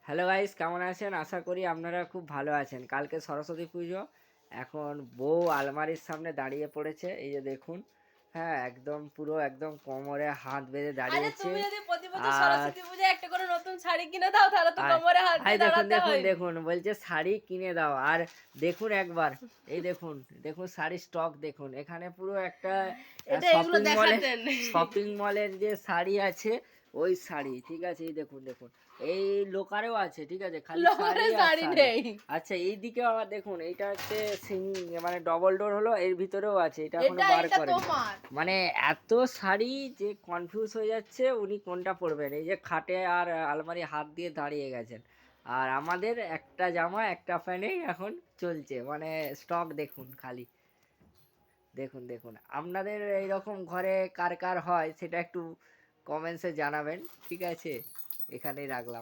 Hello guys, কেমন আছেন? আশা করি আপনারা খুব ভালো আছেন। কালকে সরস্বতী পুজো। এখন বউ আলমারির সামনে দাঁড়িয়ে পড়েছে। এই যে দেখুন, হ্যাঁ, একদম পুরো একদম কোমরে হাত বেঁধে আরে দাঁড়িয়েছে। তুমি যদি প্রতি বছর আর সরস্বতী পূজায় একটা করে নতুন শাড়ি কিনে দাও তাহলে তো আর কোমরে হাত এই দিয়ে দেখুন দাঁড়াতে দেখুন হয়। দেখুন বলছে শাড়ি কিনে দাও। আর দেখুন একবার, এই দেখুন দেখুন শাড়ির স্টক দেখুন। এখানে পুরো একটা এটা এগুলো শপিং মলের দেখাতেন। যে শাড়ি আছে, ওই শাড়ি, ঠিক আছে? এই দেখুন দেখুন, এই লোকারেও আছে, ঠিক আছে? খালি শাড়ি লোকের আর শাড়ি শাড়ি। নেই। আচ্ছা, এই দিকেও আবার দেখুন, এইটা হচ্ছে মানে ডবল ডোর হলো, এর ভিতরেও আছে, এটা এখনো এটা বার এটা করেনি। তোমার। মানে এত শাড়ি যে কনফিউজ হয়ে যাচ্ছে উনি কোনটা পরবেন। এই যে খাটে আর আলমারি হাত দিয়ে দাঁড়িয়ে গেছেন। আর আমাদের একটা জামা একটা প্যান্টেই এখন চলছে, মানে স্টক দেখুন খালি। দেখুন দেখুন, আপনাদের এইরকম ঘরে কার কার হয় সেটা একটু কমেন্টসে জানাবেন, ঠিক আছে? এখানেই রাখলাম।